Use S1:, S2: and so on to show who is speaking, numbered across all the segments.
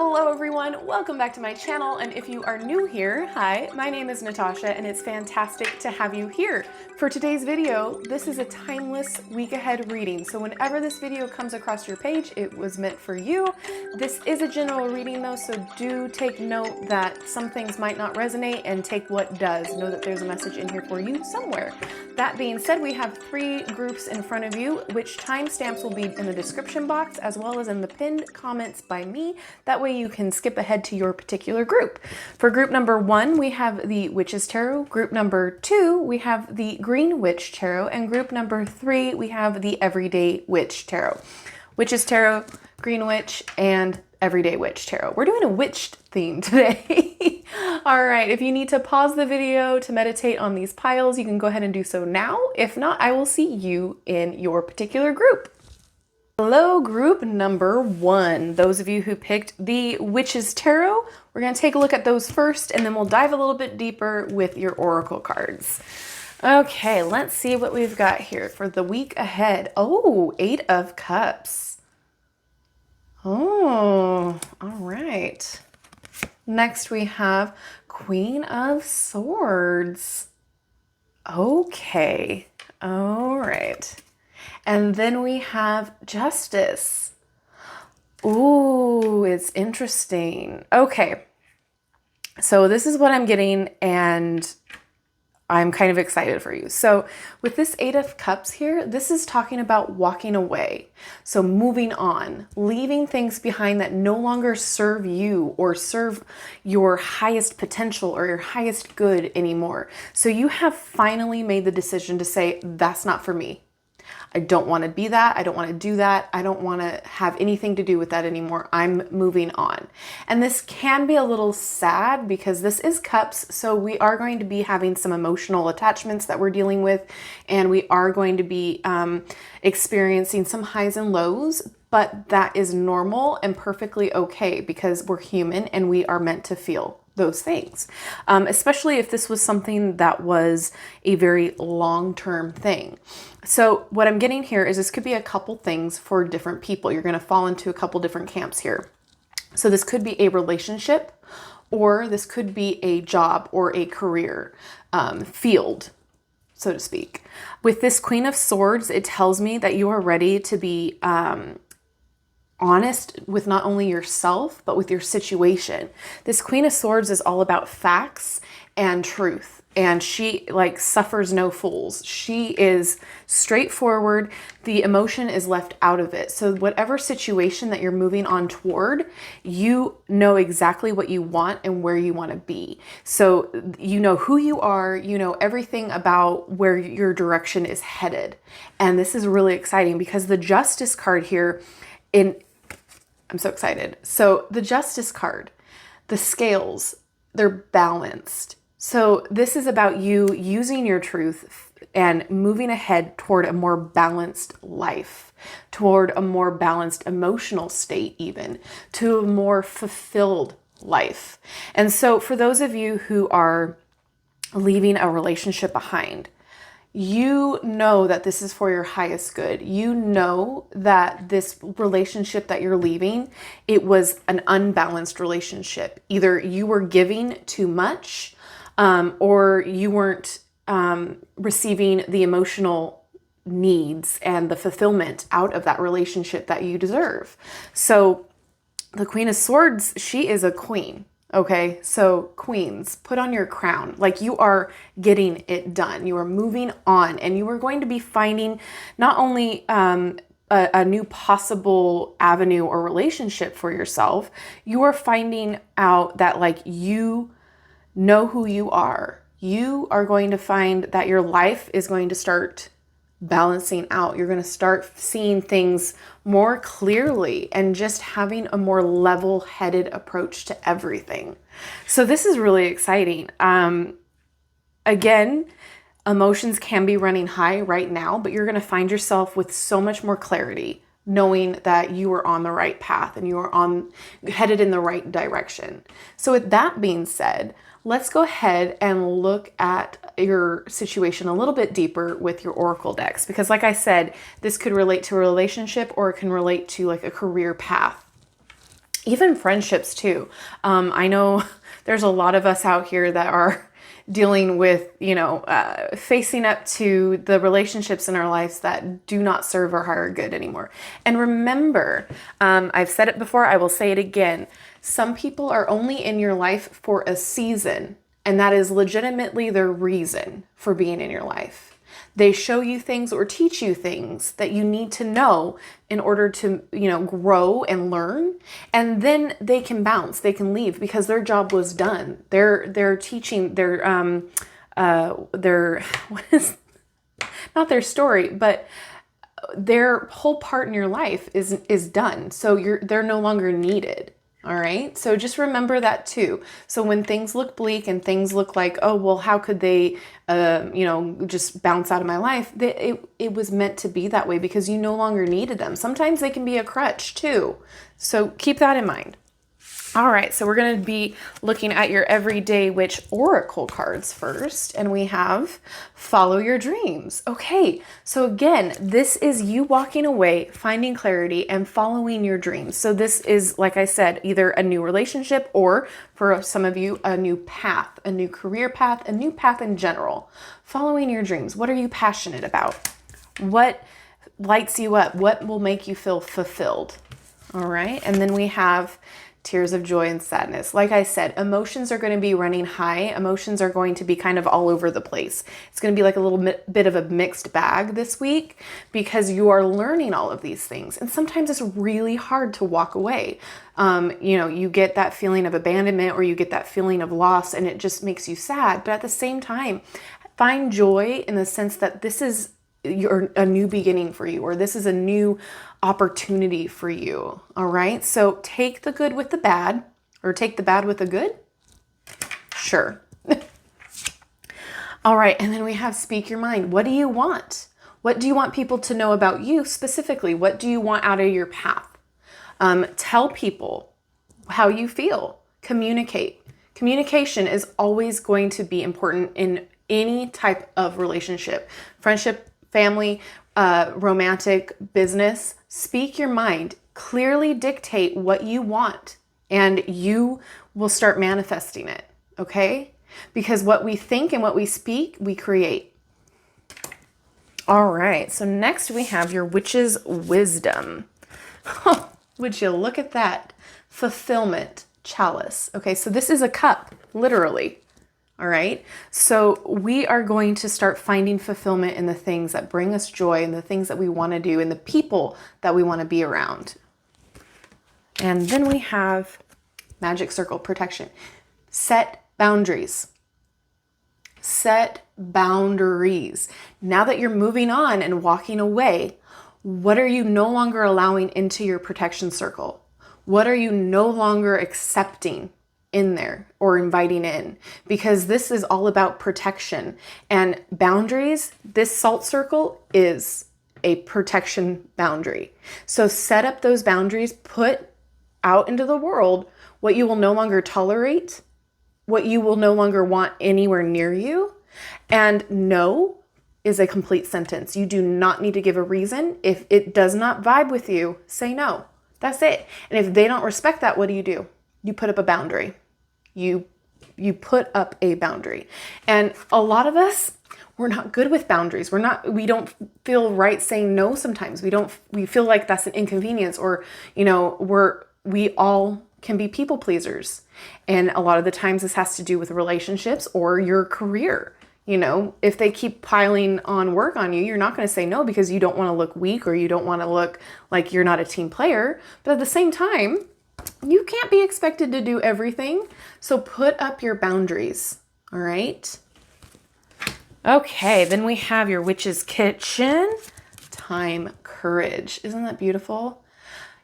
S1: Hello everyone, welcome back to my channel, and if you are new here, hi, my name is Natasha and it's fantastic to have you here. For today's video, this is a timeless week ahead reading, so whenever this video comes across your page, it was meant for you. This is a general reading though, so do take note that some things might not resonate and take what does. Know that there's a message in here for you somewhere. That being said, we have 3 groups in front of you, which timestamps will be in the description box as well as in the pinned comments by me. That way you can skip ahead to your particular group. For group number 1, we have the Witch's Tarot. Group number 2, we have the Green Witch Tarot. And group number 3, we have the Everyday Witch Tarot. Witch's Tarot, Green Witch, and Everyday Witch Tarot. We're doing a witch theme today. All right, if you need to pause the video to meditate on these piles, you can go ahead and do so now. If not, I will see you in your particular group. Hello, group number 1. Those of you who picked the Witch's Tarot, we're going to take a look at those first, and then we'll dive a little bit deeper with your oracle cards. Okay, let's see what we've got here for the week ahead. Oh, 8 of Cups. Oh, all right. Next we have Queen of Swords. Okay, all right. And then we have Justice. Ooh, it's interesting. Okay, so this is what I'm getting, and I'm kind of excited for you. So with this 8 of Cups here, this is talking about walking away. So moving on, leaving things behind that no longer serve you or serve your highest potential or your highest good anymore. So you have finally made the decision to say, that's not for me. I don't want to be that. I don't want to do that. I don't want to have anything to do with that anymore. I'm moving on. And this can be a little sad because this is Cups. So we are going to be having some emotional attachments that we're dealing with. And we are going to be experiencing some highs and lows. But that is normal and perfectly okay because we're human and we are meant to feel those things, especially if this was something that was a very long-term thing. So what I'm getting here is this could be a couple things for different people. You're going to fall into a couple different camps here. So this could be a relationship, or this could be a job or a career field, so to speak. With this Queen of Swords, it tells me that you are ready to be honest with not only yourself, but with your situation. This Queen of Swords is all about facts and truth. And she suffers no fools. She is straightforward. The emotion is left out of it. So whatever situation that you're moving on toward, you know exactly what you want and where you want to be. So you know who you are, you know everything about where your direction is headed. And this is really exciting because the Justice card here I'm so excited. So the Justice card, the scales, they're balanced. So this is about you using your truth and moving ahead toward a more balanced life, toward a more balanced emotional state even, to a more fulfilled life. And so for those of you who are leaving a relationship behind, you know that this is for your highest good. You know that this relationship that you're leaving, it was an unbalanced relationship. Either you were giving too much, or you weren't receiving the emotional needs and the fulfillment out of that relationship that you deserve. So the Queen of Swords, she is a queen. Okay, so queens, put on your crown. Like, you are getting it done. You are moving on, and you are going to be finding not only a new possible avenue or relationship for yourself, you are finding out that you know who you are. You are going to find that your life is going to start balancing out. You're going to start seeing things more clearly and just having a more level-headed approach to everything. So this is really exciting. Again, emotions can be running high right now, but you're going to find yourself with so much more clarity, knowing that you are on the right path and you are headed in the right direction. So with that being said, let's go ahead and look at your situation a little bit deeper with your oracle decks, because like I said, this could relate to a relationship or it can relate to a career path. even friendships too. I know there's a lot of us out here that are dealing with, facing up to the relationships in our lives that do not serve our higher good anymore. And remember, I've said it before, I will say it again. Some people are only in your life for a season, and that is legitimately their reason for being in your life. They show you things or teach you things that you need to know in order to, grow and learn. And then they can bounce, they can leave because their job was done. They're teaching their what is not their story, but their whole part in your life is done. So they're no longer needed. All right. So just remember that too. So when things look bleak and things look like, oh, well, how could they, just bounce out of my life? It was meant to be that way because you no longer needed them. Sometimes they can be a crutch too. So keep that in mind. All right, so we're going to be looking at your everyday witch oracle cards first, and we have follow your dreams. Okay, so again, this is you walking away, finding clarity, and following your dreams. So this is, like I said, either a new relationship or for some of you, a new path, a new career path, a new path in general. Following your dreams. What are you passionate about? What lights you up? What will make you feel fulfilled? All right, and then we have tears of joy and sadness. Like I said, emotions are going to be running high. Emotions are going to be kind of all over the place. It's going to be like a little bit of a mixed bag this week because you are learning all of these things. And sometimes it's really hard to walk away. You get that feeling of abandonment or you get that feeling of loss and it just makes you sad. But at the same time, find joy in the sense that this is a new beginning for you, or this is a new opportunity for you. All right. So take the good with the bad, or take the bad with the good. Sure. All right. And then we have speak your mind. What do you want? What do you want people to know about you specifically? What do you want out of your path? Tell people how you feel. Communicate. Communication is always going to be important in any type of relationship, friendship, family, romantic, business. Speak your mind. Clearly dictate what you want and you will start manifesting it. Okay? Because what we think and what we speak, we create. All right. So next we have your witch's wisdom. Would you look at that? Fulfillment chalice. Okay. So this is a cup, literally. All right. So we are going to start finding fulfillment in the things that bring us joy and the things that we want to do and the people that we want to be around. And then we have magic circle protection. Set boundaries. Set boundaries. Now that you're moving on and walking away, what are you no longer allowing into your protection circle? What are you no longer accepting in there or inviting in? Because this is all about protection and boundaries. This salt circle is a protection boundary. So set up those boundaries, put out into the world what you will no longer tolerate, what you will no longer want anywhere near you. And no is a complete sentence. You do not need to give a reason. If it does not vibe with you, say no. That's it. And if they don't respect that, what do? You put up a boundary. You put up a boundary. And a lot of us, we're not good with boundaries. We don't feel right saying no sometimes. We feel like that's an inconvenience, or, we all can be people pleasers. And a lot of the times this has to do with relationships or your career. If they keep piling on work on you, you're not going to say no because you don't want to look weak or you don't want to look like you're not a team player. But at the same time, you can't be expected to do everything. So put up your boundaries. All right. Okay. Then we have your witch's kitchen. Time, courage. Isn't that beautiful?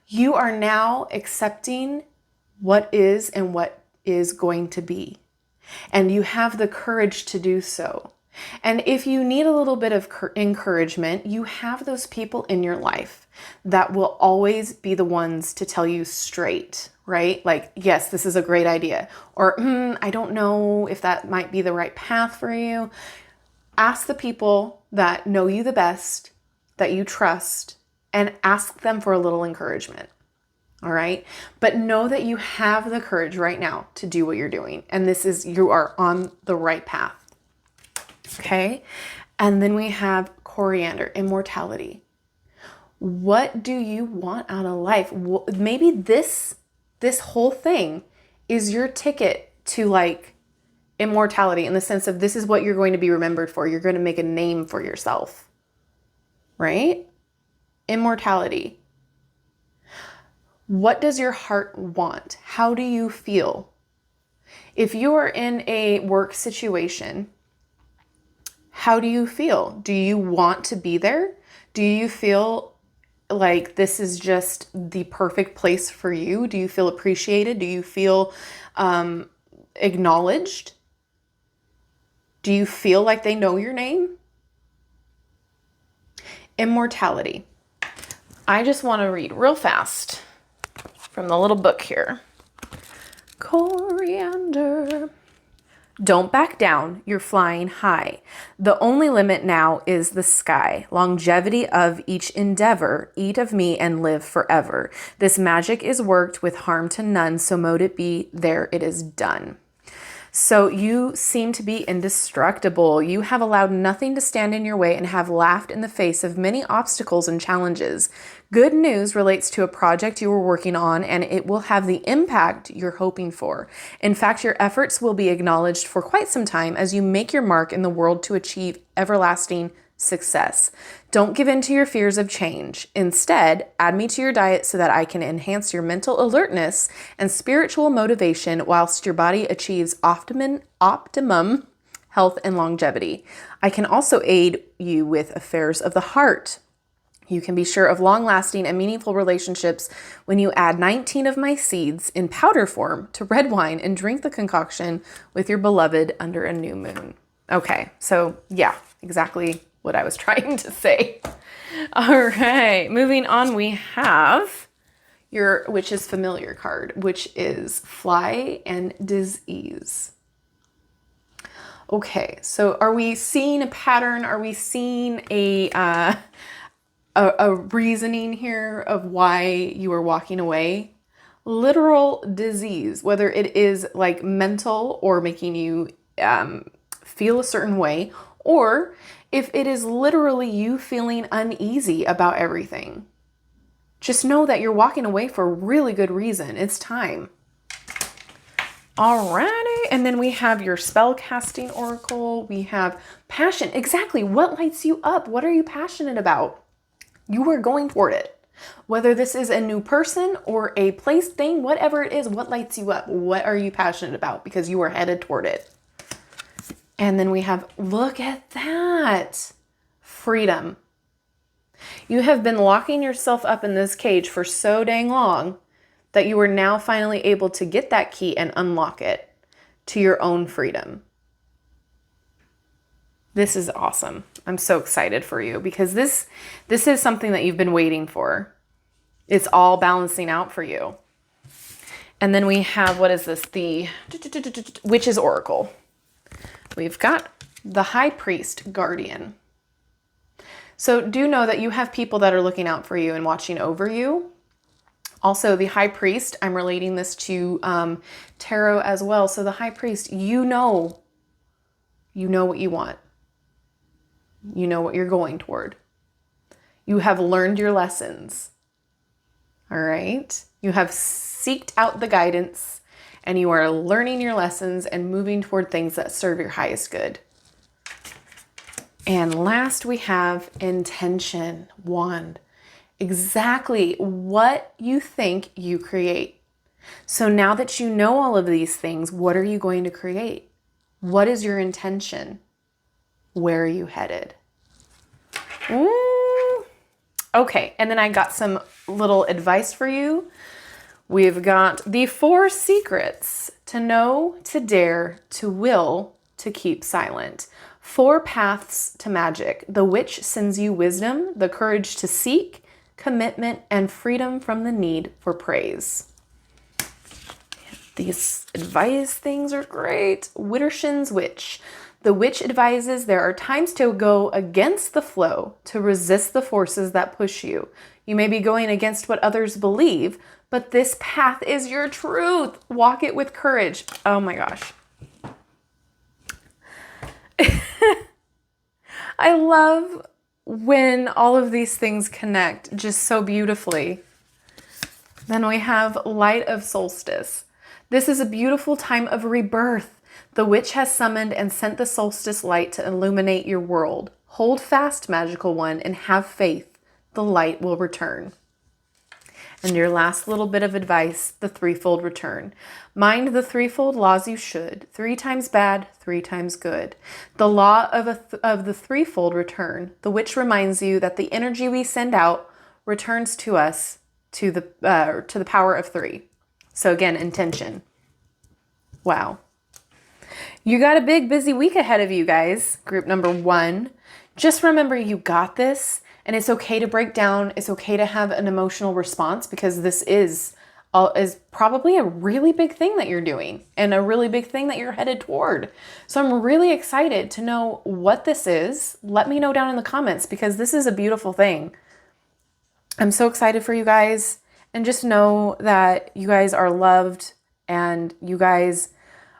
S1: You are now accepting what is and what is going to be. And you have the courage to do so. And if you need a little bit of encouragement, you have those people in your life that will always be the ones to tell you straight, right? Like, yes, this is a great idea. Or, I don't know if that might be the right path for you. Ask the people that know you the best, that you trust, and ask them for a little encouragement. All right. But know that you have the courage right now to do what you're doing. And you are on the right path. Okay. And then we have coriander, immortality. What do you want out of life? Maybe this whole thing is your ticket to like immortality, in the sense of this is what you're going to be remembered for. You're going to make a name for yourself, right? Immortality. What does your heart want? How do you feel? If you are in a work situation, how do you feel? Do you want to be there? Do you feel like this is just the perfect place for you? Do you feel appreciated? Do you feel acknowledged? Do you feel like they know your name? Immortality. I just want to read real fast from the little book here. Coriander. Don't back down, you're flying high. The only limit now is the sky. Longevity of each endeavor, eat of me and live forever. This magic is worked with harm to none, so mote it be, there it is done. So you seem to be indestructible. You have allowed nothing to stand in your way and have laughed in the face of many obstacles and challenges. Good news relates to a project you were working on, and it will have the impact you're hoping for. In fact, your efforts will be acknowledged for quite some time as you make your mark in the world to achieve everlasting success. Don't give in to your fears of change. Instead, add me to your diet so that I can enhance your mental alertness and spiritual motivation whilst your body achieves optimum health and longevity. I can also aid you with affairs of the heart. You can be sure of long-lasting and meaningful relationships when you add 19 of my seeds in powder form to red wine and drink the concoction with your beloved under a new moon. Okay, so yeah, exactly what I was trying to say. All right, moving on, we have your Witch's Familiar card, which is Fly and Disease. Okay, so are we seeing a pattern? Are we seeing a reasoning here of why you are walking away? Literal disease, whether it is like mental or making you feel a certain way, or if it is literally you feeling uneasy about everything. Just know that you're walking away for a really good reason. It's time. Alrighty, and then we have your spell casting oracle. We have passion. Exactly, what lights you up? What are you passionate about? You are going toward it. Whether this is a new person or a place thing, whatever it is, what lights you up? What are you passionate about? Because you are headed toward it. And then we have, look at that, freedom. You have been locking yourself up in this cage for so dang long that you are now finally able to get that key and unlock it to your own freedom. This is awesome. I'm so excited for you because this is something that you've been waiting for. It's all balancing out for you. And then we have, what is this? The Witch's Oracle. We've got the High Priest Guardian. So do know that you have people that are looking out for you and watching over you. Also, the High Priest, I'm relating this to tarot as well. So the High Priest, you know what you want. You know what you're going toward. You have learned your lessons. All right? You have seeked out the guidance and you are learning your lessons and moving toward things that serve your highest good. And last we have intention, wand. Exactly what you think you create. So now that you know all of these things, what are you going to create? What is your intention? Where are you headed? Okay, and then I got some little advice for you. We've got the 4 secrets to know, to dare, to will, to keep silent. 4 paths to magic. The witch sends you wisdom, the courage to seek, commitment, and freedom from the need for praise. These advice things are great. Widdershin's Witch. The witch advises there are times to go against the flow, to resist the forces that push you. You may be going against what others believe, but this path is your truth. Walk it with courage. Oh my gosh. I love when all of these things connect just so beautifully. Then we have Light of Solstice. This is a beautiful time of rebirth. The witch has summoned and sent the solstice light to illuminate your world. Hold fast, magical one, and have faith. The light will return. And your last little bit of advice, the threefold return. Mind the threefold laws you should. 3 times bad, 3 times good. The law of the threefold return. The witch reminds you that the energy we send out returns to us to the power of 3. So again, intention. Wow. You got a big, busy week ahead of you guys. Group number 1. Just remember you got this, and it's okay to break down. It's okay to have an emotional response, because this is probably a really big thing that you're doing and a really big thing that you're headed toward. So I'm really excited to know what this is. Let me know down in the comments, because this is a beautiful thing. I'm so excited for you guys, and just know that you guys are loved and you guys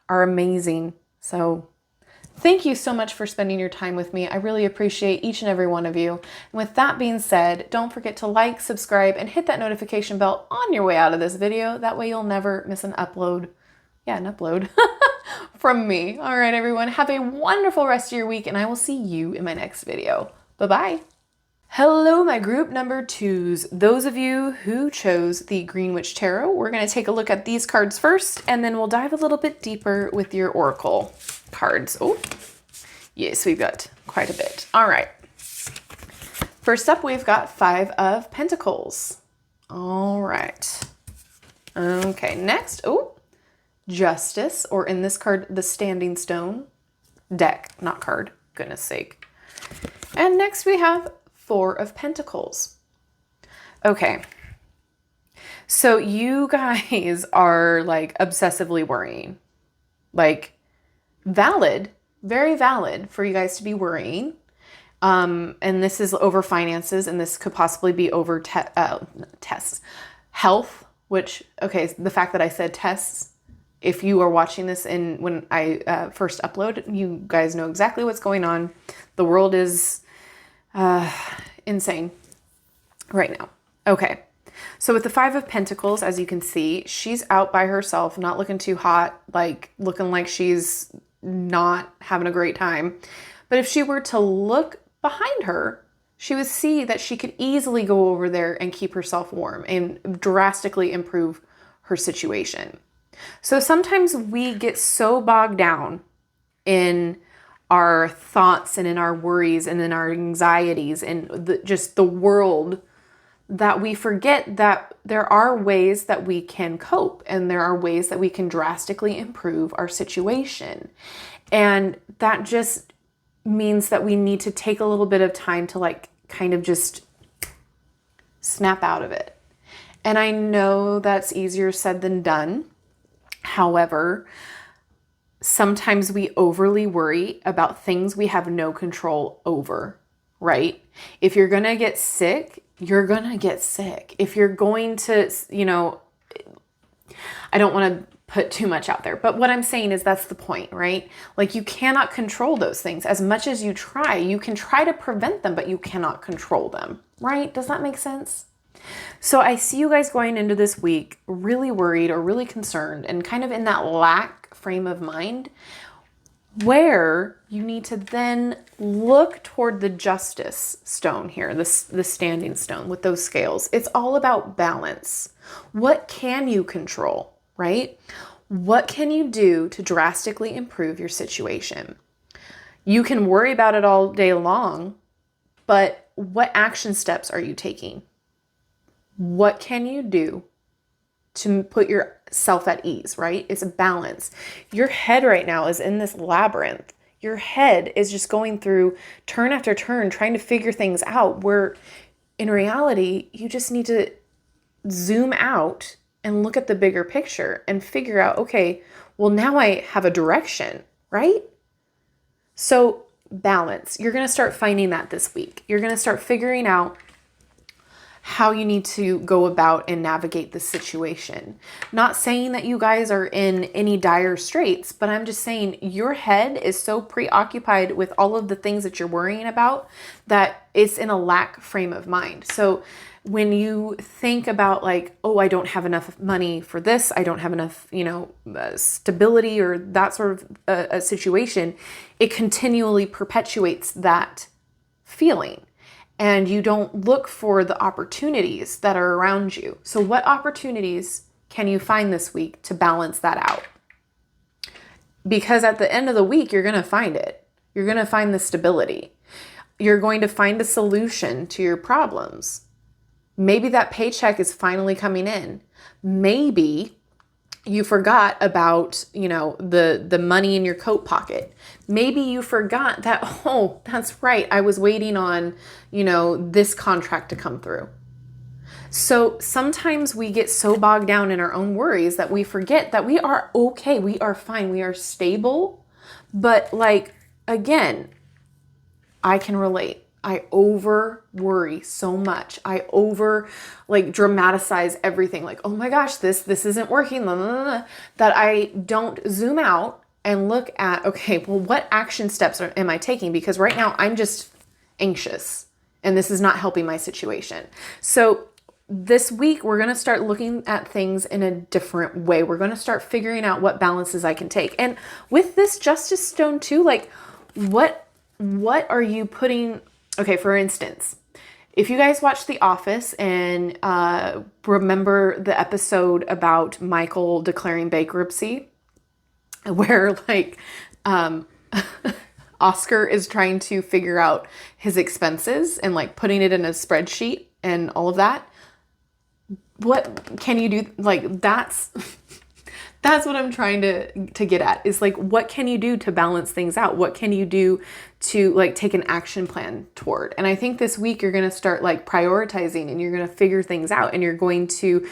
S1: are amazing. So thank you so much for spending your time with me. I really appreciate each and every one of you. And with that being said, don't forget to like, subscribe, and hit that notification bell on your way out of this video. That way you'll never miss an upload. Yeah, an upload from me. All right, everyone. Have a wonderful rest of your week, and I will see you in my next video. Bye-bye. Hello, my group number 2s. Those of you who chose the Green Witch Tarot, we're going to take a look at these cards first, and then we'll dive a little bit deeper with your Oracle cards. Oh, yes, we've got quite a bit. All right. First up, we've got 5 of Pentacles. All right. Okay, next, Justice, or in this card, the Standing Stone. Deck, not card, goodness sake. And next we have 4 of Pentacles. Okay. So you guys are like obsessively worrying. Like, valid, very valid for you guys to be worrying. And this is over finances, and this could possibly be over tests. Health, which, okay, the fact that I said tests, if you are watching this when I first upload, you guys know exactly what's going on. The world is insane right now. Okay. So with the 5 of Pentacles, as you can see, she's out by herself, not looking too hot, like looking like she's not having a great time. But if she were to look behind her, she would see that she could easily go over there and keep herself warm and drastically improve her situation. So sometimes we get so bogged down in our thoughts and in our worries and in our anxieties and just the world, that we forget that there are ways that we can cope, and there are ways that we can drastically improve our situation. And that just means that we need to take a little bit of time to like kind of just snap out of it. And I know that's easier said than done. However, sometimes we overly worry about things we have no control over, right? If you're going to get sick, you're going to get sick. If you're going to, I don't want to put too much out there, but what I'm saying is that's the point, right? Like, you cannot control those things as much as you try. You can try to prevent them, but you cannot control them, right? Does that make sense? So I see you guys going into this week really worried or really concerned and kind of in that lack frame of mind, where you need to then look toward the Justice stone here, the Standing Stone with those scales. It's all about balance. What can you control, right? What can you do to drastically improve your situation? You can worry about it all day long, but what action steps are you taking? What can you do to put yourself at ease, right? It's a balance. Your head right now is in this labyrinth. Your head is just going through turn after turn, trying to figure things out, where in reality, you just need to zoom out and look at the bigger picture and figure out, okay, well, now I have a direction, right? So balance, you're going to start finding that this week. You're going to start figuring out how you need to go about and navigate the situation. Not saying that you guys are in any dire straits, but I'm just saying your head is so preoccupied with all of the things that you're worrying about that it's in a lack frame of mind. So when you think about like, oh, I don't have enough money for this, I don't have enough, stability or that sort of a situation, it continually perpetuates that feeling. And you don't look for the opportunities that are around you. So what opportunities can you find this week to balance that out? Because at the end of the week, you're going to find it. You're going to find the stability. You're going to find a solution to your problems. Maybe that paycheck is finally coming in. Maybe you forgot about, the money in your coat pocket. Maybe you forgot that, oh, that's right, I was waiting on, this contract to come through. So sometimes we get so bogged down in our own worries that we forget that we are okay, we are fine, we are stable. But again, I can relate. I over worry so much. I over dramatize everything. Like, oh my gosh, this isn't working. Blah, blah, blah, that I don't zoom out and look at, okay, well, what action steps am I taking? Because right now I'm just anxious and this is not helping my situation. So this week we're going to start looking at things in a different way. We're going to start figuring out what balances I can take. And with this Justice Stone too, what are you putting? Okay, for instance, if you guys watch The Office and remember the episode about Michael declaring bankruptcy, where Oscar is trying to figure out his expenses and putting it in a spreadsheet and all of that, what can you do? That's what I'm trying to get at is what can you do to balance things out? What can you do to take an action plan toward? And I think this week you're going to start prioritizing and you're going to figure things out and you're going to,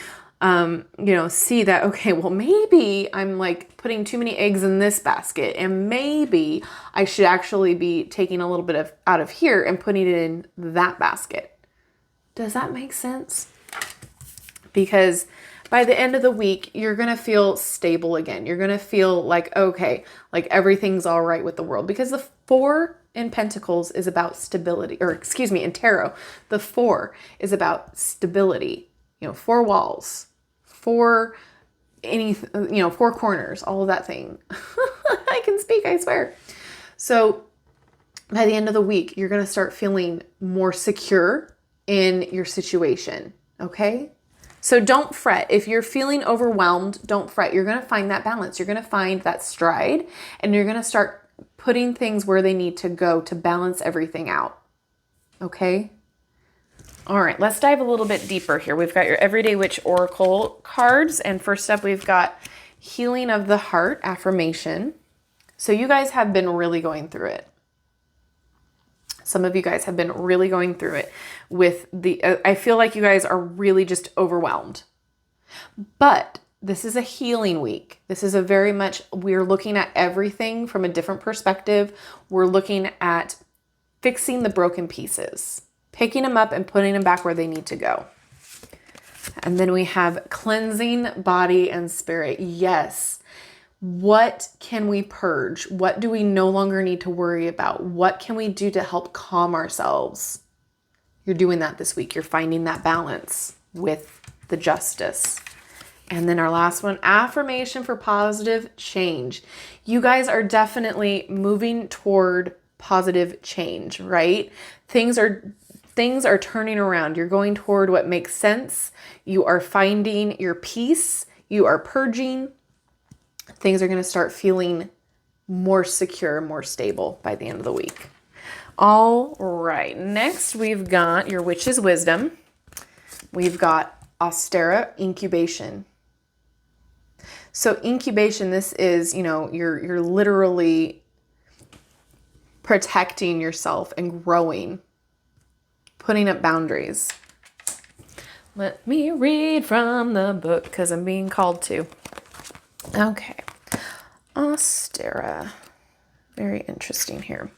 S1: see that, okay, well, maybe I'm putting too many eggs in this basket and maybe I should actually be taking a little bit out of here and putting it in that basket. Does that make sense? Because by the end of the week, you're going to feel stable again. You're going to feel okay, everything's all right with the world. Because the 4 in Pentacles is about stability, in Tarot, the 4 is about stability. 4 walls, 4 corners, all of that thing. I can speak, I swear. So by the end of the week, you're going to start feeling more secure in your situation. Okay? So don't fret. If you're feeling overwhelmed, don't fret. You're going to find that balance. You're going to find that stride and you're going to start putting things where they need to go to balance everything out. Okay? All right, let's dive a little bit deeper here. We've got your Everyday Witch Oracle cards. And first up, we've got Healing of the Heart affirmation. So you guys have been really going through it. Some of you guys have been really going through it with I feel like you guys are really just overwhelmed. But this is a healing week. This is we're looking at everything from a different perspective. We're looking at fixing the broken pieces, picking them up and putting them back where they need to go. And then we have cleansing body and spirit. Yes. What can we purge? What do we no longer need to worry about? What can we do to help calm ourselves? You're doing that this week. You're finding that balance with the Justice. And then our last one, affirmation for positive change. You guys are definitely moving toward positive change, right? Things are turning around. You're going toward what makes sense. You are finding your peace. You are purging. Things are going to start feeling more secure, more stable by the end of the week. All right. Next, we've got your Witch's Wisdom. We've got Austera Incubation. So incubation, this is, you're literally protecting yourself and growing, putting up boundaries. Let me read from the book because I'm being called to. Okay. Austera. Very interesting here.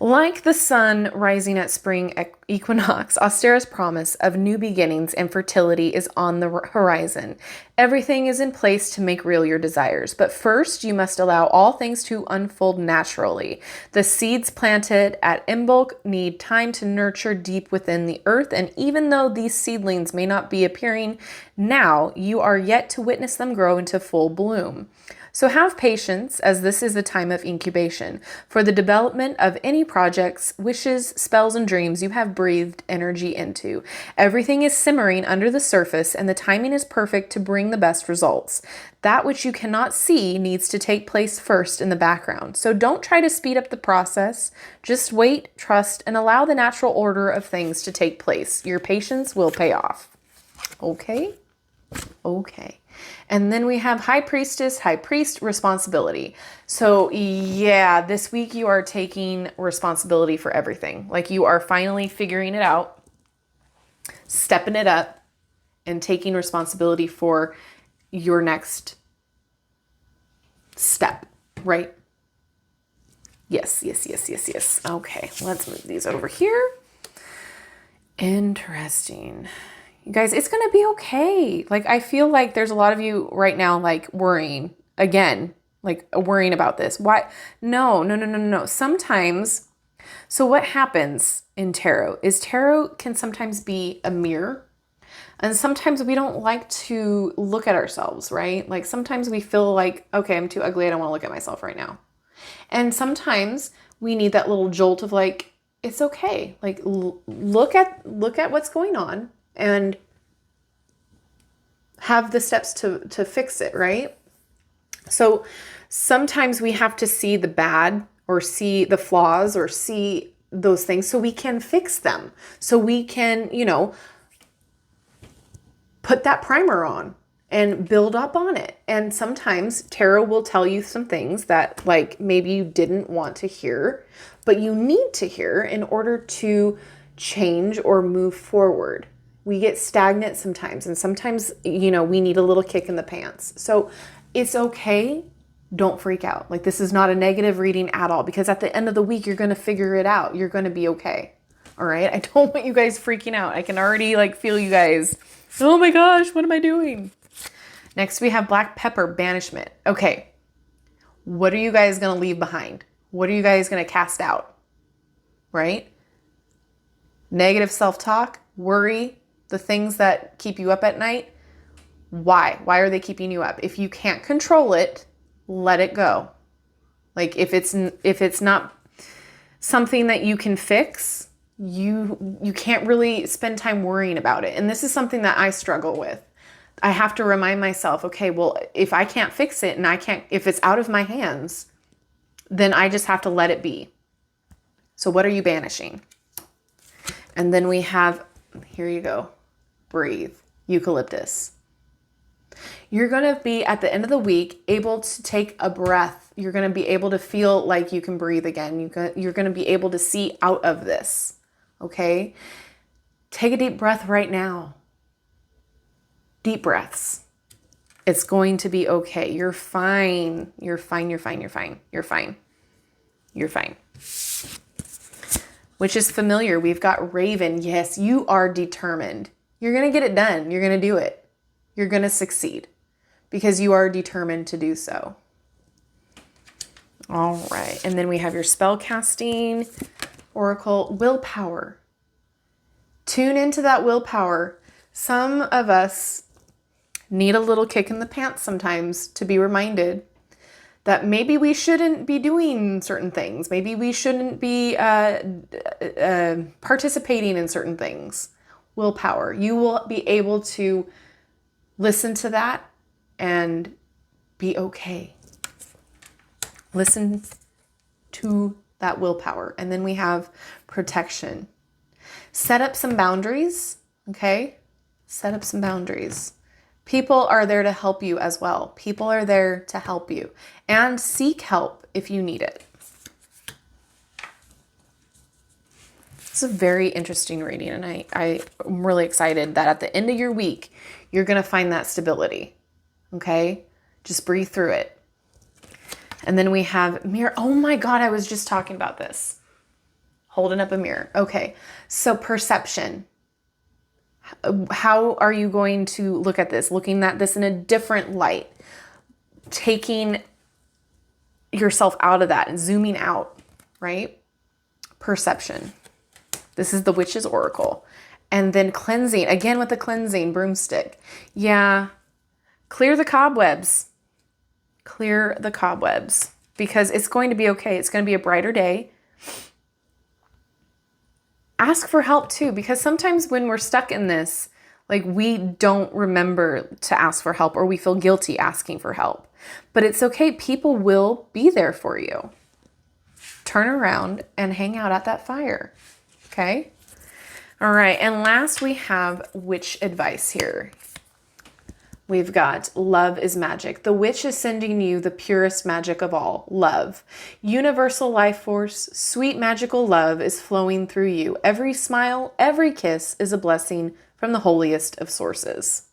S1: Like the sun rising at spring equinox, Austera's promise of new beginnings and fertility is on the horizon. Everything is in place to make real your desires, but first you must allow all things to unfold naturally. The seeds planted at Imbolc need time to nurture deep within the earth, and even though these seedlings may not be appearing now, you are yet to witness them grow into full bloom. So have patience, as this is the time of incubation. For the development of any projects, wishes, spells, and dreams you have breathed energy into. Everything is simmering under the surface, and the timing is perfect to bring the best results. That which you cannot see needs to take place first in the background. So don't try to speed up the process. Just wait, trust, and allow the natural order of things to take place. Your patience will pay off. Okay? Okay. And then we have High Priestess, High Priest, responsibility. So yeah, this week you are taking responsibility for everything. Like you are finally figuring it out, stepping it up, and taking responsibility for your next step, right? Yes. Okay, let's move these over here. Interesting. You guys, it's going to be okay. Like, I feel like there's a lot of you right now, like, worrying again, like worrying about this. Why? No. Sometimes, so what happens in tarot is tarot can sometimes be a mirror. And sometimes we don't like to look at ourselves, right? Like sometimes we feel like, okay, I'm too ugly. I don't want to look at myself right now. And sometimes we need that little jolt of like, it's okay. Like look at what's going on and have the steps to fix it, right? So sometimes we have to see the bad or see the flaws or see those things so we can fix them. So we can, put that primer on and build up on it. And sometimes tarot will tell you some things that like maybe you didn't want to hear, but you need to hear in order to change or move forward. We get stagnant sometimes, and sometimes, we need a little kick in the pants. So it's okay. Don't freak out. Like this is not a negative reading at all, because at the end of the week, you're going to figure it out. You're going to be okay. All right. I don't want you guys freaking out. I can already feel you guys. Oh my gosh, what am I doing? Next, we have Black Pepper, Banishment. Okay. What are you guys going to leave behind? What are you guys going to cast out? Right? Negative self-talk, worry, the things that keep you up at night. Why? Why are they keeping you up? If you can't control it, let it go. Like if it's not something that you can fix, you can't really spend time worrying about it. And this is something that I struggle with. I have to remind myself, okay, well, if I can't fix it and if it's out of my hands, then I just have to let it be. So what are you banishing? And then we have, here you go, breathe, eucalyptus. You're going to be at the end of the week able to take a breath. You're going to be able to feel like you can breathe again. You're going to be able to see out of this. Okay? Take a deep breath right now. Deep breaths. It's going to be okay. You're fine. You're fine. Which is familiar. We've got Raven. Yes, you are determined. You're going to get it done. You're going to do it. You're going to succeed because you are determined to do so. All right. And then we have your spell casting, Oracle, willpower. Tune into that willpower. Some of us need a little kick in the pants sometimes to be reminded that maybe we shouldn't be doing certain things. Maybe we shouldn't be participating in certain things. Willpower. You will be able to listen to that and be okay. Listen to that willpower. And then we have protection. Set up some boundaries, okay? Set up some boundaries. People are there to help you as well. People are there to help you. And seek help if you need it. It's a very interesting reading, and I'm really excited that at the end of your week, you're going to find that stability, okay? Just breathe through it. And then we have mirror. Oh my God, I was just talking about this. Holding up a mirror. Okay, so perception. How are you going to look at this? Looking at this in a different light. Taking yourself out of that and zooming out, right? Perception. This is the witch's oracle. And then cleansing, again with the cleansing broomstick. Yeah, clear the cobwebs. Clear the cobwebs because it's going to be okay. It's going to be a brighter day. Ask for help too, because sometimes when we're stuck in this, like we don't remember to ask for help or we feel guilty asking for help. But it's okay. People will be there for you. Turn around and hang out at that fire. Okay? All right. And last we have witch advice here. We've got love is magic. The witch is sending you the purest magic of all, love. Universal life force, sweet magical love is flowing through you. Every smile, every kiss is a blessing from the holiest of sources.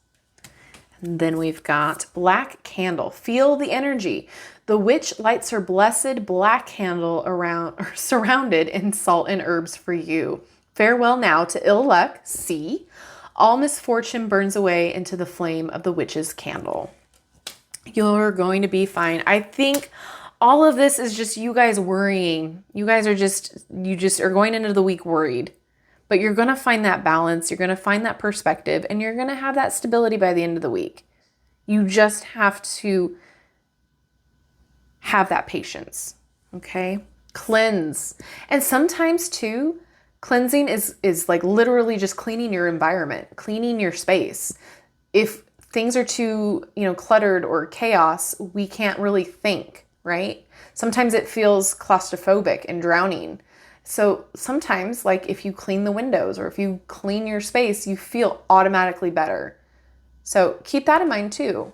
S1: And then we've got black candle. Feel the energy. The witch lights her blessed black candle around or surrounded in salt and herbs for you. Farewell now to ill luck. See. All misfortune burns away into the flame of the witch's candle. You're going to be fine. I think all of this is just you guys worrying. You guys are you just are going into the week worried. But you're going to find that balance. You're going to find that perspective. And you're going to have that stability by the end of the week. You just have to have that patience. Okay? Cleanse. And sometimes too, cleansing is like literally just cleaning your environment, cleaning your space. If things are too, cluttered or chaos, we can't really think, right? Sometimes it feels claustrophobic and drowning. So sometimes, like if you clean the windows or if you clean your space, you feel automatically better. So keep that in mind too.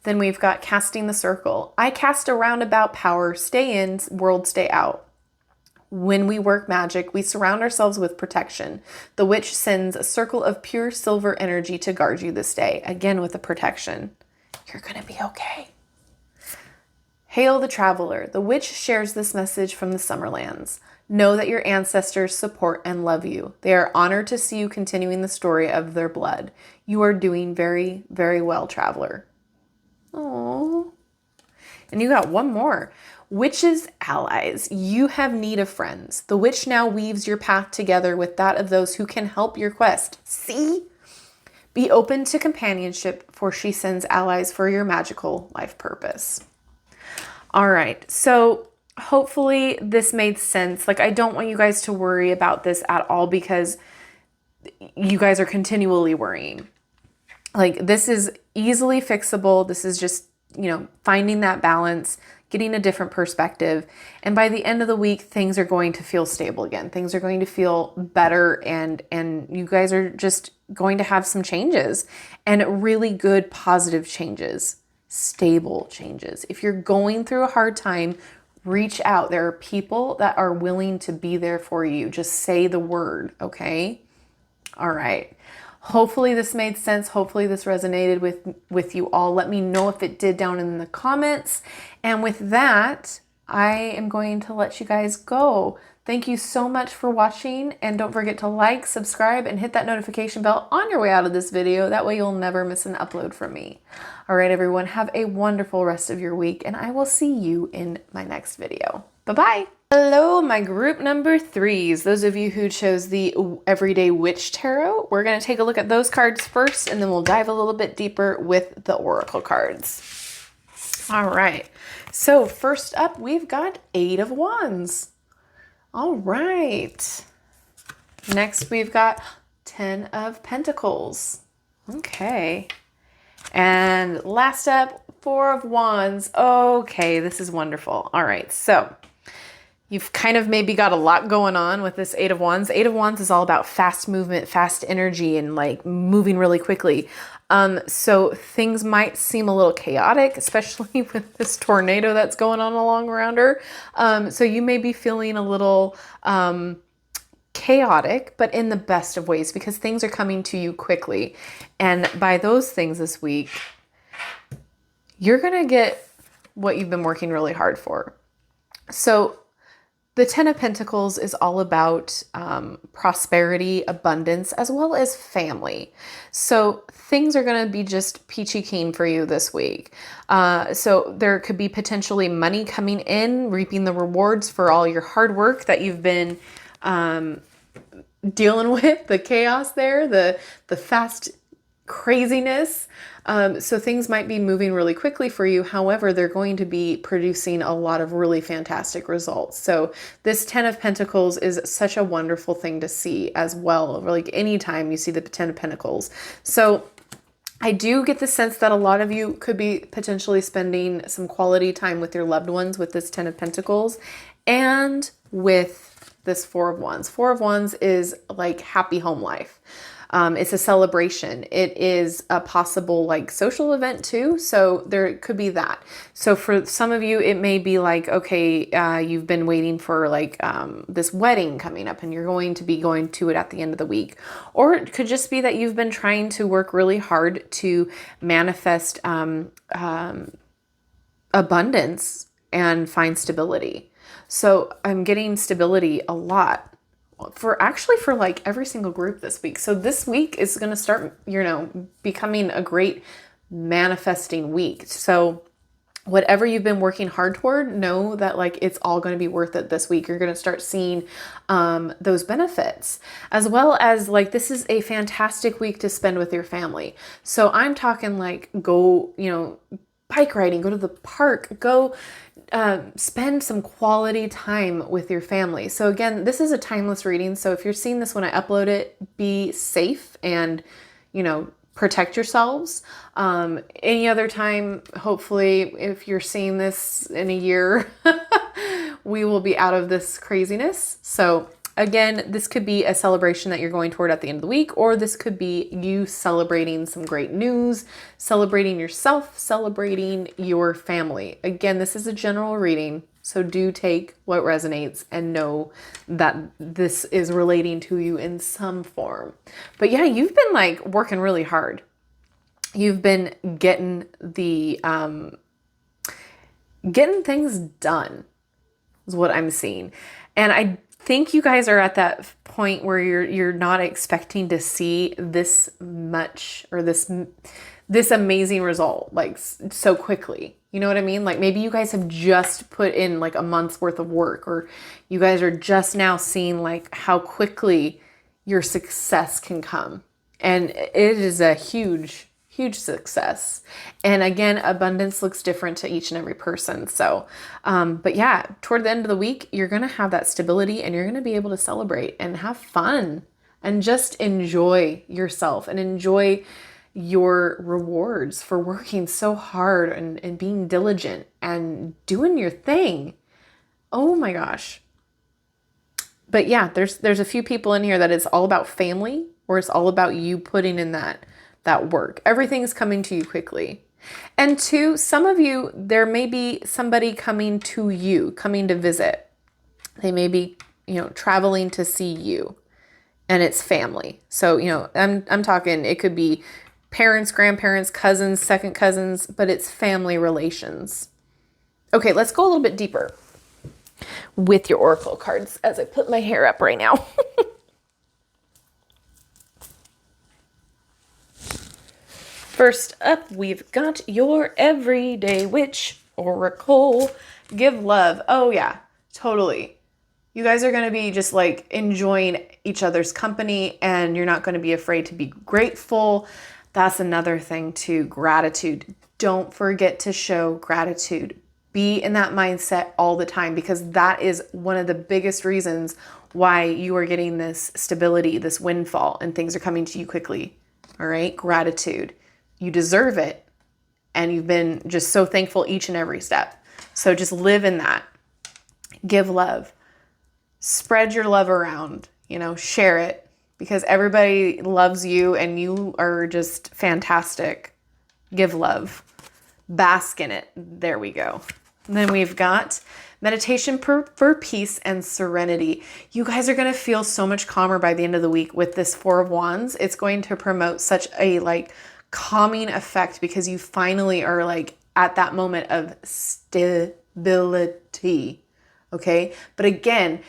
S1: Then we've got casting the circle. I cast a roundabout power, stay in, world stay out. When we work magic, we surround ourselves with protection. The witch sends a circle of pure silver energy to guard you this day. Again, with the protection. You're going to be okay. Hail the traveler. The witch shares this message from the Summerlands. Know that your ancestors support and love you. They are honored to see you continuing the story of their blood. You are doing very, very well, traveler. Aww. And you got one more. Witches' allies. You have need of friends. The witch now weaves your path together with that of those who can help your quest. See? Be open to companionship, for she sends allies for your magical life purpose. All right. So hopefully this made sense. Like, I don't want you guys to worry about this at all because you guys are continually worrying. Like, this is easily fixable. This is just, finding that balance, getting a different perspective. And by the end of the week, things are going to feel stable again. Things are going to feel better and you guys are just going to have some changes and really good positive changes, stable changes. If you're going through a hard time, reach out. There are people that are willing to be there for you. Just say the word, okay? All right. Hopefully this made sense. Hopefully this resonated with you all. Let me know if it did down in the comments. And with that, I am going to let you guys go. Thank you so much for watching. And don't forget to like, subscribe, and hit that notification bell on your way out of this video. That way you'll never miss an upload from me. All right, everyone, have a wonderful rest of your week, and I will see you in my next video. Bye-bye. Hello, my group number 3s. Those of you who chose the Everyday Witch Tarot, we're going to take a look at those cards first, and then we'll dive a little bit deeper with the Oracle cards. All right. So first up, we've got 8 of Wands. All right. Next, we've got 10 of Pentacles. Okay. And last up, 4 of Wands. Okay, this is wonderful. All right, so you've kind of maybe got a lot going on with this 8 of Wands. 8 of Wands is all about fast movement, fast energy, and like moving really quickly. So things might seem a little chaotic, especially with this tornado that's going on along around her. So you may be feeling a little chaotic, but in the best of ways, because things are coming to you quickly. And by those things this week, you're going to get what you've been working really hard for. So the Ten of Pentacles is all about prosperity, abundance, as well as family. So things are going to be just peachy keen for you this week. So there could be potentially money coming in, reaping the rewards for all your hard work that you've been dealing with, the chaos there, the fast craziness. So things might be moving really quickly for you. However, they're going to be producing a lot of really fantastic results. So this Ten of Pentacles is such a wonderful thing to see as well. Like anytime you see the Ten of Pentacles. So I do get the sense that a lot of you could be potentially spending some quality time with your loved ones with this Ten of Pentacles and with this Four of Wands. Four of Wands is like happy home life. It's a celebration. It is a possible like social event too. So there could be that. So for some of you, it may be like, okay, you've been waiting for like this wedding coming up and you're going to be going to it at the end of the week. Or it could just be that you've been trying to work really hard to manifest abundance and find stability. So I'm getting stability a lot for like every single group this week. So this week is going to start, becoming a great manifesting week. So whatever you've been working hard toward, know that like it's all going to be worth it this week. You're going to start seeing those benefits, as well as like this is a fantastic week to spend with your family. So I'm talking like go, bike riding, go to the park, go spend some quality time with your family. So again, this is a timeless reading. So if you're seeing this when I upload it, be safe and, protect yourselves. Any other time, hopefully, if you're seeing this in a year, we will be out of this craziness. So again, this could be a celebration that you're going toward at the end of the week, or this could be you celebrating some great news, celebrating yourself, celebrating your family. Again, this is a general reading, so do take what resonates and know that this is relating to you in some form. But yeah, you've been like working really hard. You've been getting getting things done is what I'm seeing. And I think you guys are at that point where you're not expecting to see this much or this amazing result like so quickly. You know what I mean? Like maybe you guys have just put in like a month's worth of work, or you guys are just now seeing like how quickly your success can come. And it is a huge success. And again, abundance looks different to each and every person. So, but yeah, toward the end of the week, you're going to have that stability and you're going to be able to celebrate and have fun and just enjoy yourself and enjoy your rewards for working so hard and being diligent and doing your thing. Oh my gosh. But yeah, there's a few people in here that it's all about family, or it's all about you putting in that work. Everything's coming to you quickly. And to some of you, there may be somebody coming to you, coming to visit. They may be, traveling to see you, and it's family. So, I'm talking, it could be parents, grandparents, cousins, second cousins, but it's family relations. Okay, let's go a little bit deeper with your oracle cards as I put my hair up right now. First up, we've got your everyday witch oracle. Give love. Oh yeah, totally. You guys are going to be just like enjoying each other's company, and you're not going to be afraid to be grateful. That's another thing too, gratitude. Don't forget to show gratitude. Be in that mindset all the time, because that is one of the biggest reasons why you are getting this stability, this windfall, and things are coming to you quickly. All right, gratitude. You deserve it, and you've been just so thankful each and every step. So just live in that. Give love. Spread your love around, share it, because everybody loves you and you are just fantastic. Give love. Bask in it. There we go. And then we've got meditation for peace and serenity. You guys are going to feel so much calmer by the end of the week with this Four of Wands. It's going to promote such a calming effect, because you finally are at that moment of stability. Okay. But again,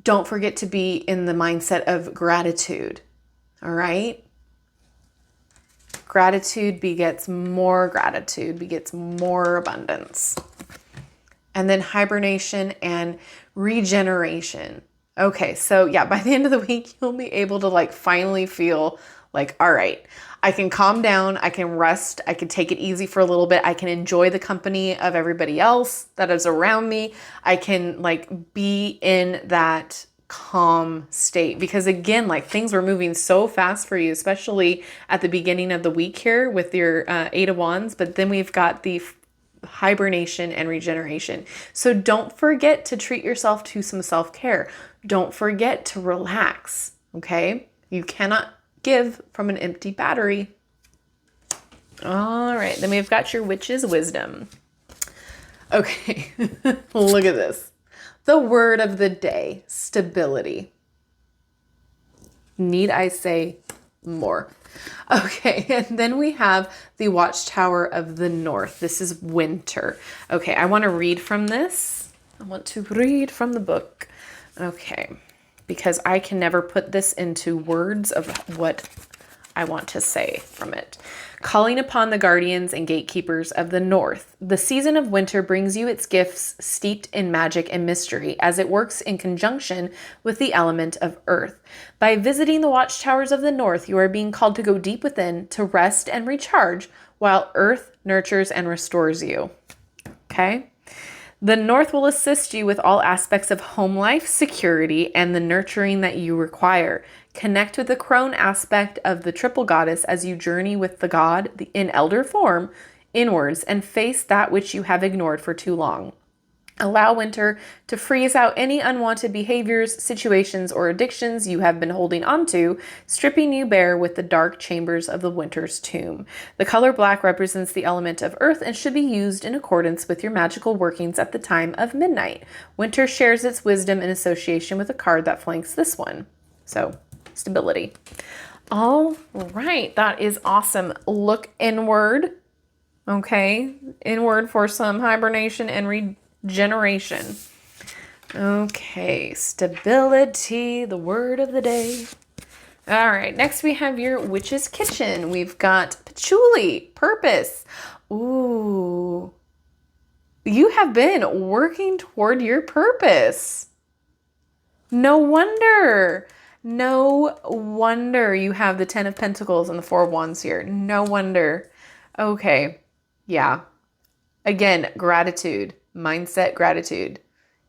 S1: don't forget to be in the mindset of gratitude. All right. Gratitude begets more abundance. And then hibernation and regeneration. Okay, so yeah, by the end of the week, you'll be able to like finally feel like, all right, I can calm down, I can rest, I can take it easy for a little bit, I can enjoy the company of everybody else that is around me, I can like be in that calm state. Because again, like things were moving so fast for you, especially at the beginning of the week here with your Eight of Wands, but then we've got the hibernation and regeneration. So don't forget to treat yourself to some self-care. Don't forget to relax, okay? You cannot give from an empty battery. All right, then we've got your witch's wisdom. Okay, look at this. The word of the day, stability. Need I say more? Okay, and then we have the Watchtower of the North. This is winter. Okay, I want to read from this. I want to read from the book. Okay, because I can never put this into words of what I want to say from it. Calling upon the guardians and gatekeepers of the North. The season of winter brings you its gifts steeped in magic and mystery as it works in conjunction with the element of earth. By visiting the watchtowers of the North, you are being called to go deep within to rest and recharge while earth nurtures and restores you. Okay? The North will assist you with all aspects of home life, security, and the nurturing that you require. Connect with the crone aspect of the triple goddess as you journey with the god in elder form inwards and face that which you have ignored for too long. Allow winter to freeze out any unwanted behaviors, situations, or addictions you have been holding onto, stripping you bare with the dark chambers of the winter's tomb. The color black represents the element of earth and should be used in accordance with your magical workings at the time of midnight. Winter shares its wisdom in association with a card that flanks this one. So, stability. All right, that is awesome. Look inward. Okay, inward for some hibernation and regeneration. Okay, stability, the word of the day. All right, next we have your witch's kitchen. We've got patchouli, purpose. Ooh, you have been working toward your purpose. No wonder you have the 10 of Pentacles and the 4 of Wands here. No wonder. Okay, yeah. Again, gratitude, mindset, gratitude.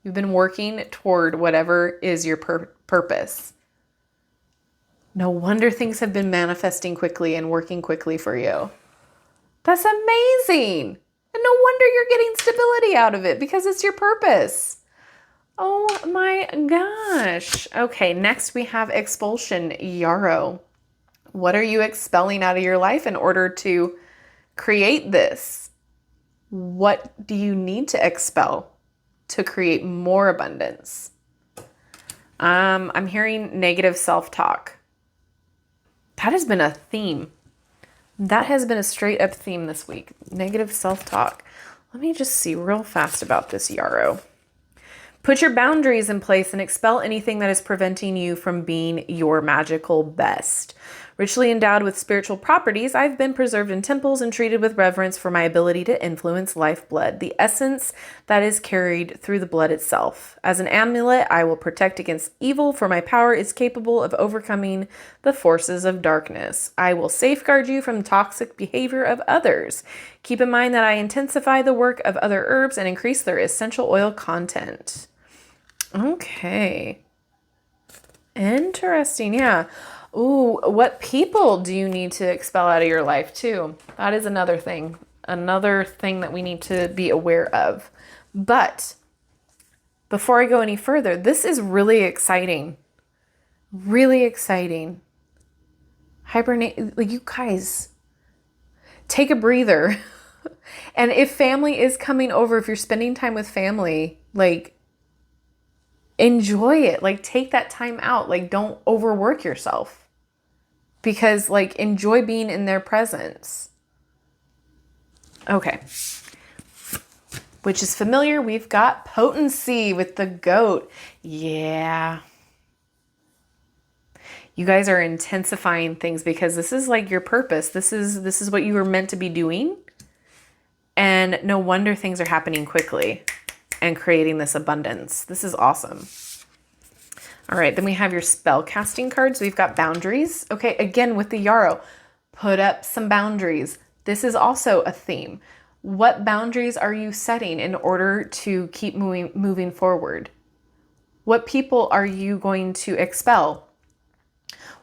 S1: You've been working toward whatever is your purpose. No wonder things have been manifesting quickly and working quickly for you. That's amazing. And no wonder you're getting stability out of it because it's your purpose. Oh my gosh. Okay, next we have expulsion, yarrow. What are you expelling out of your life in order to create this? What do you need to expel to create more abundance? I'm hearing negative self-talk. That has been a theme. That has been a straight up theme this week. Negative self-talk. Let me just see real fast about this yarrow. Put your boundaries in place and expel anything that is preventing you from being your magical best. Richly endowed with spiritual properties, I've been preserved in temples and treated with reverence for my ability to influence lifeblood, the essence that is carried through the blood itself. As an amulet, I will protect against evil, for my power is capable of overcoming the forces of darkness. I will safeguard you from toxic behavior of others. Keep in mind that I intensify the work of other herbs and increase their essential oil content. Okay. Interesting, yeah. Ooh, what people do you need to expel out of your life too? That is another thing that we need to be aware of. But before I go any further, this is really exciting. Really exciting. Hibernate, like you guys, take a breather. And if family is coming over, if you're spending time with family, like enjoy it. Like take that time out. Like don't overwork yourself because like enjoy being in their presence. Okay. which is familiar. We've got potency with the goat. Yeah. You guys are intensifying things because this is like your purpose. This is what you were meant to be doing. And no wonder things are happening quickly and creating this abundance. This is awesome. All right, then we have your spell casting cards. We've got boundaries. Okay, again with the Yarrow, put up some boundaries. This is also a theme. What boundaries are you setting in order to keep moving forward? What people are you going to expel?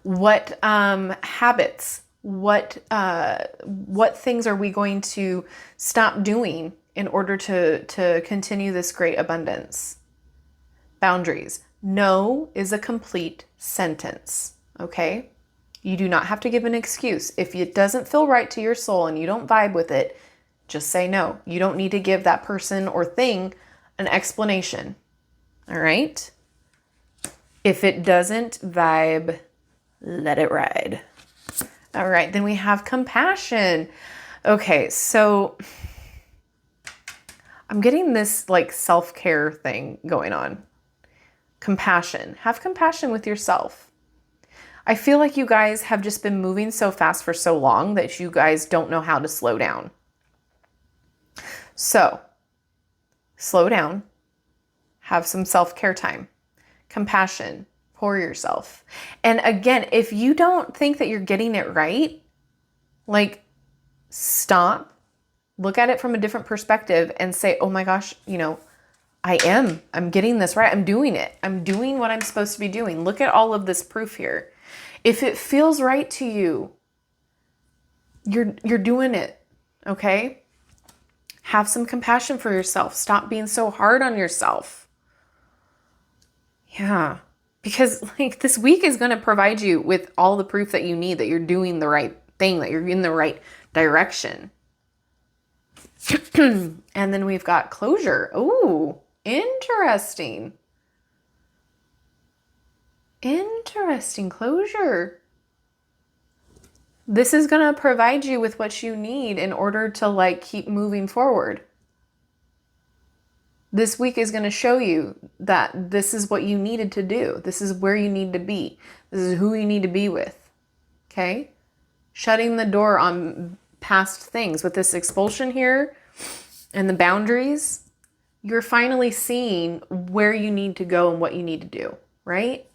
S1: What habits, what things are we going to stop doing in order to continue this great abundance? Boundaries. No is a complete sentence, okay? You do not have to give an excuse. If it doesn't feel right to your soul and you don't vibe with it, just say no. You don't need to give that person or thing an explanation, all right? If it doesn't vibe, let it ride. All right, then we have compassion. Okay, so I'm getting this like self-care thing going on. Compassion. Have compassion with yourself. I feel like you guys have just been moving so fast for so long that you guys don't know how to slow down. So, slow down. Have some self-care time. Compassion. Pour yourself. And again, if you don't think that you're getting it right, like stop, look at it from a different perspective and say, oh my gosh, I'm getting this right. I'm doing it. I'm doing what I'm supposed to be doing. Look at all of this proof here. If it feels right to you, you're doing it. Okay? Have some compassion for yourself. Stop being so hard on yourself. Yeah. Because like this week is going to provide you with all the proof that you need that you're doing the right thing, that you're in the right direction. And then we've got closure. Ooh, interesting. Interesting closure. This is going to provide you with what you need in order to like keep moving forward. This week is going to show you that this is what you needed to do. This is where you need to be. This is who you need to be with. Okay? Shutting the door on past things. With this expulsion here and the boundaries, you're finally seeing where you need to go and what you need to do, right?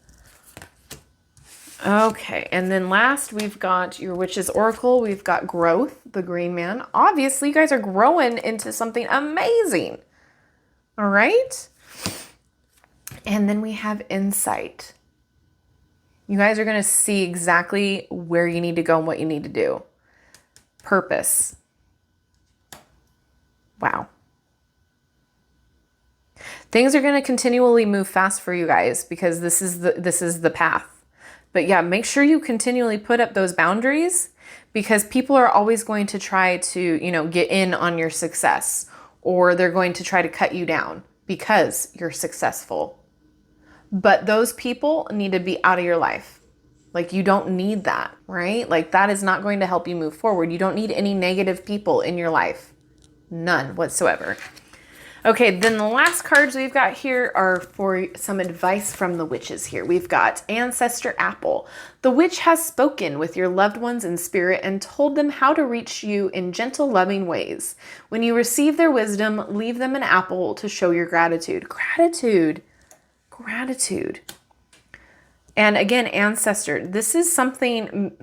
S1: Okay, and then last we've got your Witch's Oracle. We've got growth, the Green Man. Obviously, you guys are growing into something amazing. All right? And then we have insight. You guys are going to see exactly where you need to go and what you need to do. Purpose. Wow. Things are going to continually move fast for you guys because this is the path. But yeah, make sure you continually put up those boundaries because people are always going to try to, get in on your success, or they're going to try to cut you down because you're successful. But those people need to be out of your life. Like you don't need that, right? Like that is not going to help you move forward. You don't need any negative people in your life. None whatsoever. Okay, then the last cards we've got here are for some advice from the witches here. We've got Ancestor Apple. The witch has spoken with your loved ones in spirit and told them how to reach you in gentle, loving ways. When you receive their wisdom, leave them an apple to show your gratitude. Gratitude. Gratitude. And again, Ancestor, this is something...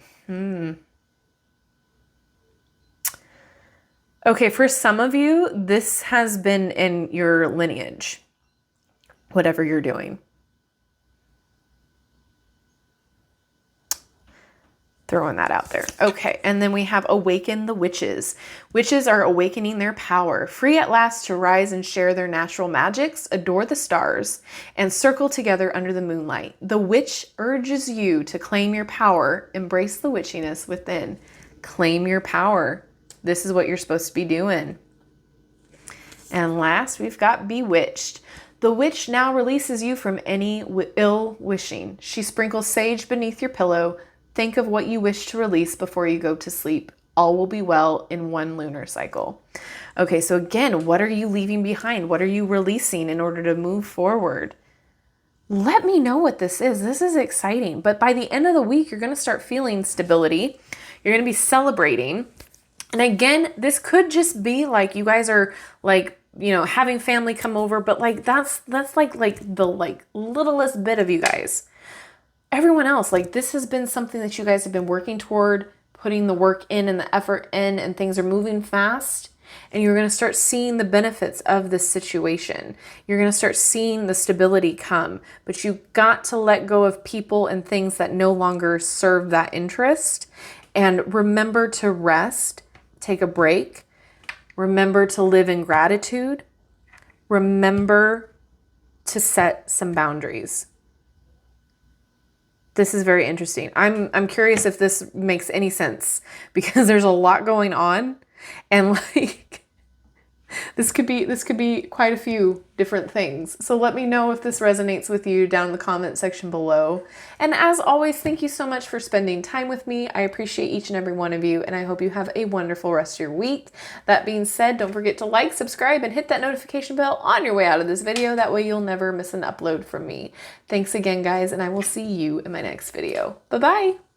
S1: Okay, for some of you, this has been in your lineage, whatever you're doing. Throwing that out there. Okay, and then we have Awaken the Witches. Witches are awakening their power, free at last to rise and share their natural magics, adore the stars, and circle together under the moonlight. The witch urges you to claim your power, embrace the witchiness within. Claim your power. This is what you're supposed to be doing. And last, we've got Bewitched. The witch now releases you from any ill wishing. She sprinkles sage beneath your pillow. Think of what you wish to release before you go to sleep. All will be well in one lunar cycle. Okay, so again, what are you leaving behind? What are you releasing in order to move forward? Let me know what this is. This is exciting. But by the end of the week, you're going to start feeling stability. You're going to be celebrating. And again, this could just be like you guys are like, you know, having family come over, but like that's like the like littlest bit of you guys. Everyone else, like this has been something that you guys have been working toward, putting the work in and the effort in, and things are moving fast. And you're going to start seeing the benefits of this situation. You're going to start seeing the stability come, but you got to let go of people and things that no longer serve that interest. And remember to rest, take a break. Remember to live in gratitude. Remember to set some boundaries. This is very interesting. I'm curious if this makes any sense because there's a lot going on. And like, this could be quite a few different things. So let me know if this resonates with you down in the comment section below. And as always, thank you so much for spending time with me. I appreciate each and every one of you, and I hope you have a wonderful rest of your week. That being said, don't forget to like, subscribe, and hit that notification bell on your way out of this video. That way you'll never miss an upload from me. Thanks again, guys, and I will see you in my next video. Bye-bye.